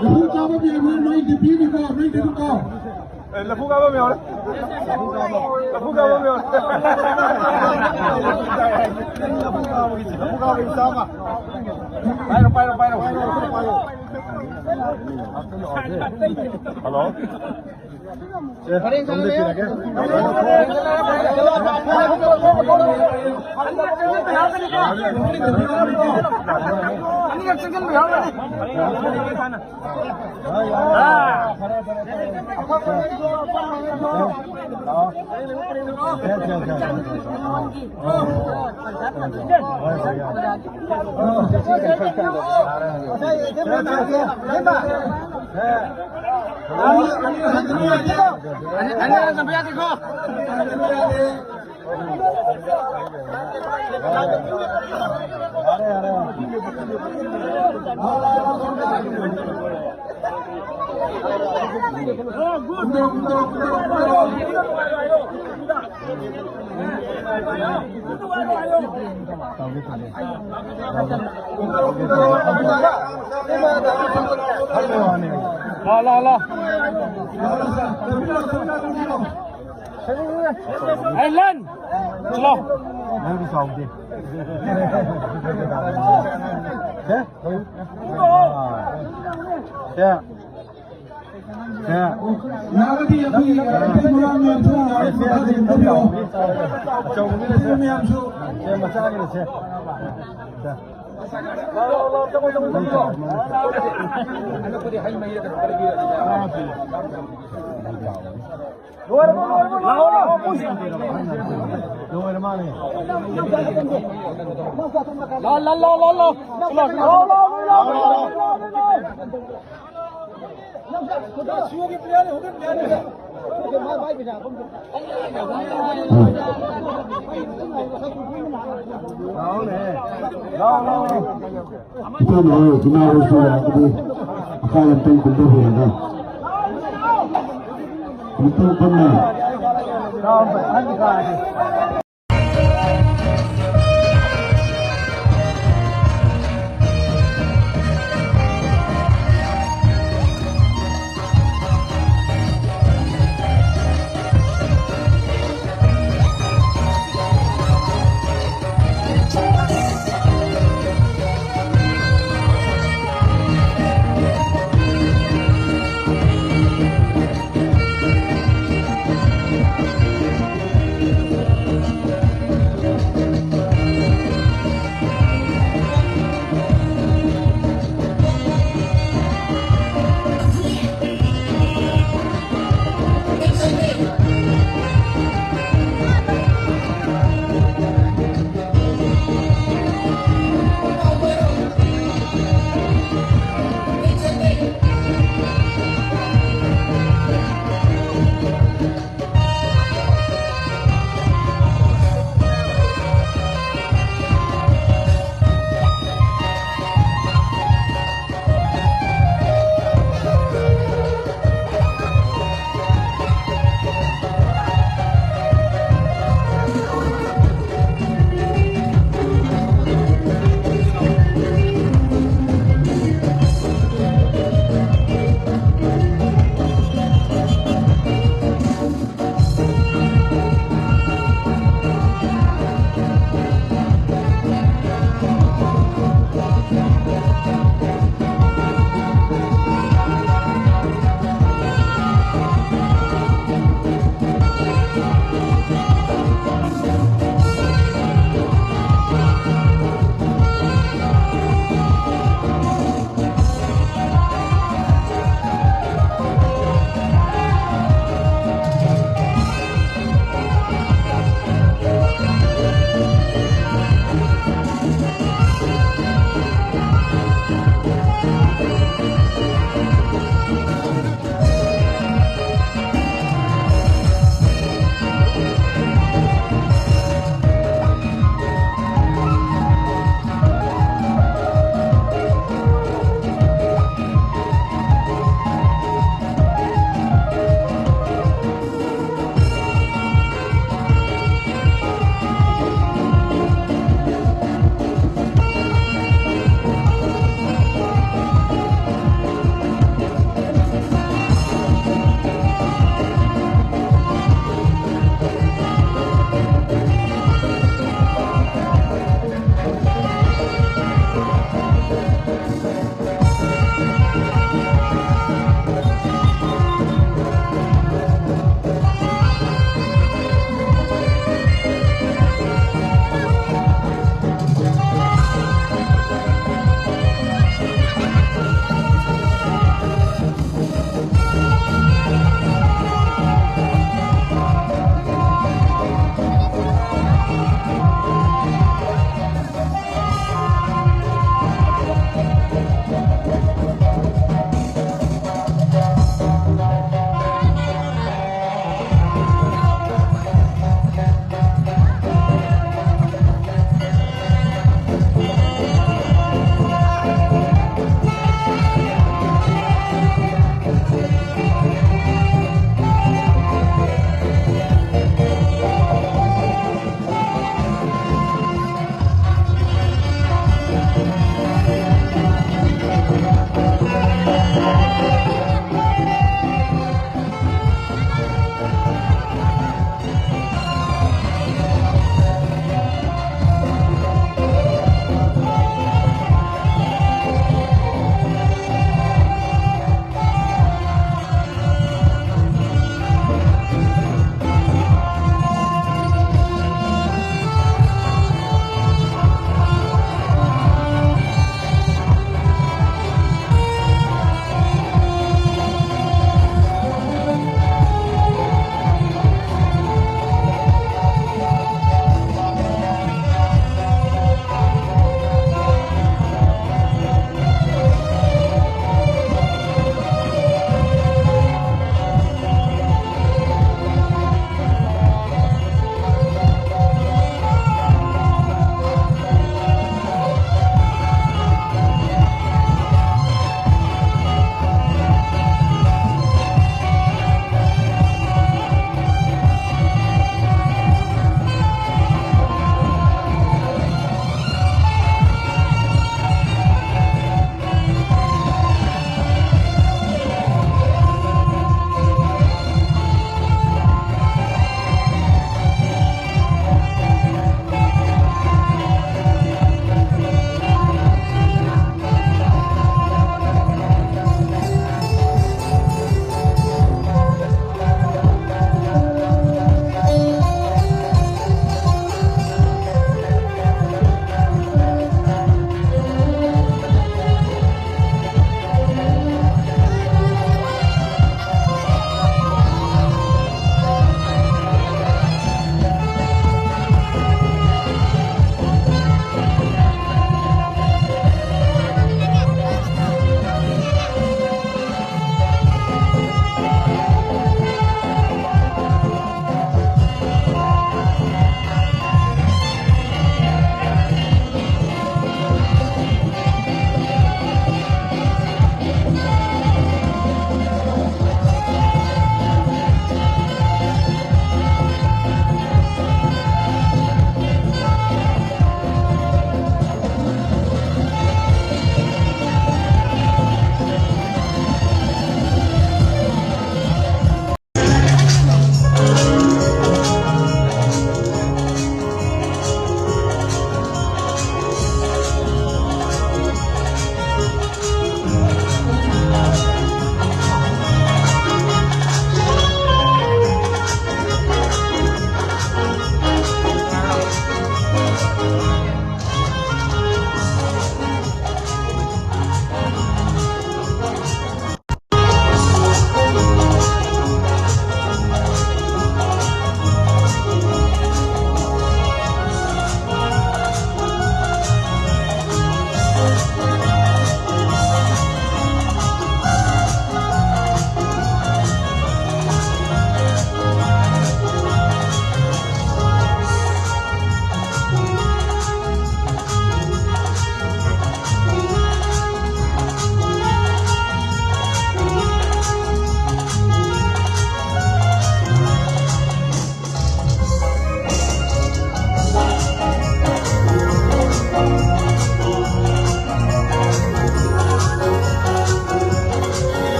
Phú Cao bao nhiêu nói thì phí đi co, nói thì co. Là Phú Cao bao nhiêu đấy? Là Phú Cao bao nhiêu? Phú Cao vì sao mà? Bay đâu. Hello. Anh sampai hati kok. Lo. Anh lên. Lo. Nó đi sòng đi. Thế. Thế. Kita mau cuma harus jadi akan yang tentu ya. Itu benar.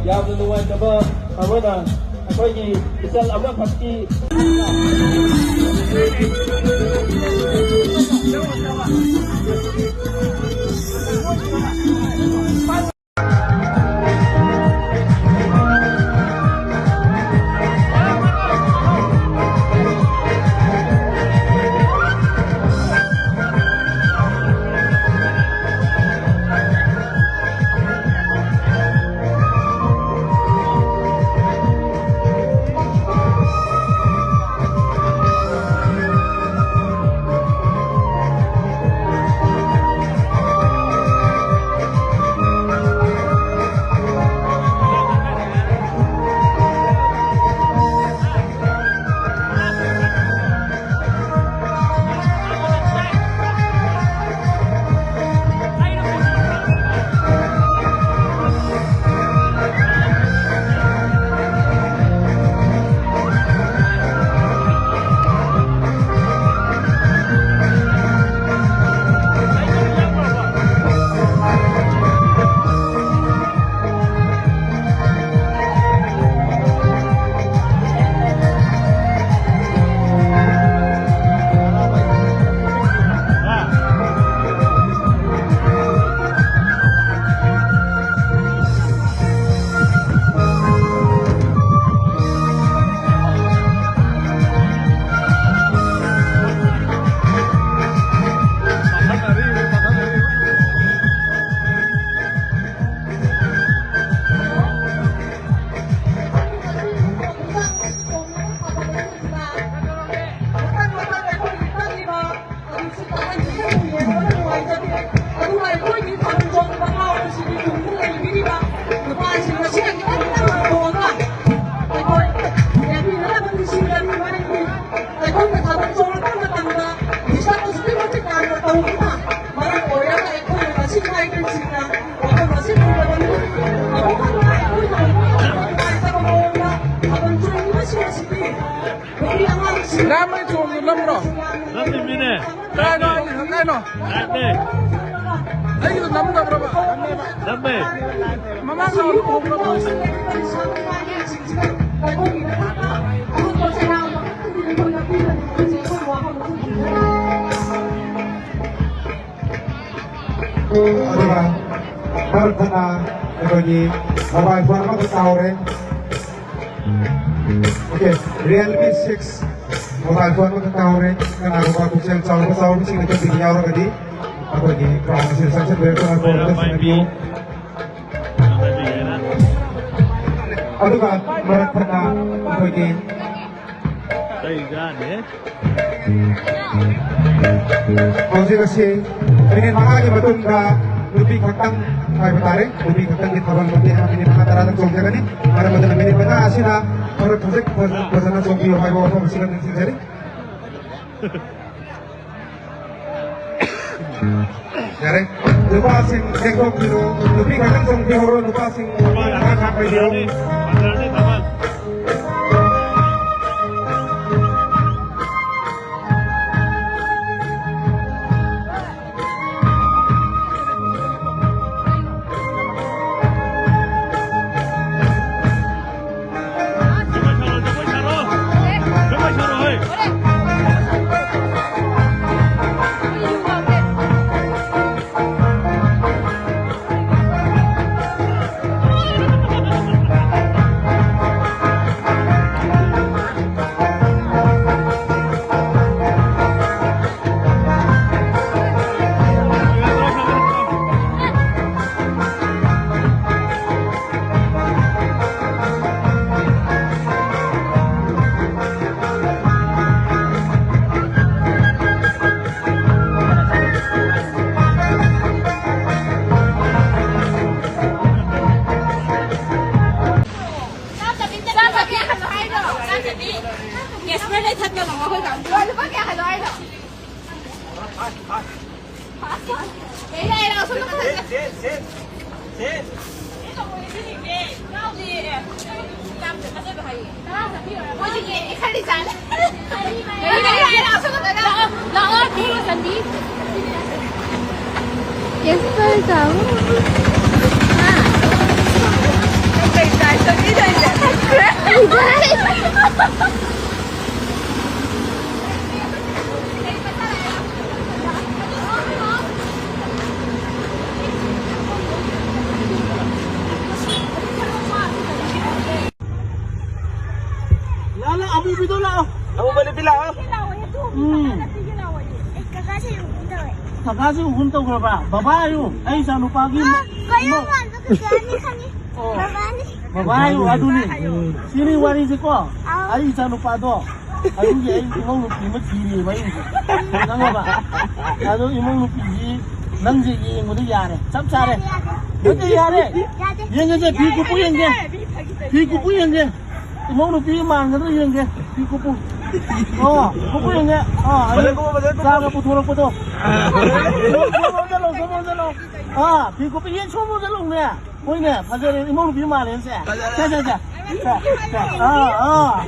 Yang menuai coba apa dah? Apa lagi? Misal apa pasti. Ramai cuma lemro. Nanti mana? Kaino. Nanti. Lagi tu lemro berapa? Nanti. Mama kau berapa? Adiba, Bhartana, Egoji, mobile phone apa tahu re? Okay, Realme 6 mobile phone apa tahu re? Kan aku baru cek tahu mesti kita pergi orang tadi. Apa lagi? Kalau masih saja berapa orang orang sini. Adiba, Bhartana, Egoji. Kaigan Kongsi kasih, ini makanya betul nggak lebih kakang kayak bertarik, lebih kakang di tahun berarti ini pengantaran songja kan ini, ada betul ini pernah asih lah, orang projek bersama songja yang bawa apa masih kan sendiri. Jare, lupa asing tengok dulu, lebih kakang songja orang lupa asing kakang sampai dia. Pandrani taman. Yes, Lala, abu bito na. Abu balik bila. Tagasi hunta ko ba? Babayo. Ay sa lupagi mo. Babayo aduni. Sini wari ko. Ay sa lupado. Ay ay imong lupi mo sini ba yun? Nanga ba? Ado imong lupi nang ji mo di yare. Sab sare. Mo di yare. Yenge je bi ku yenge. Bi ku yenge. Imong lupi mang na yenge. Bi ku pu. Oh, kuku yenge. Ah, sa ka puturok po to. 소모절롱. 아, 비고 비엔 소모절롱네. 보이네. 바저리 이모로 비마렌세. 자. 아.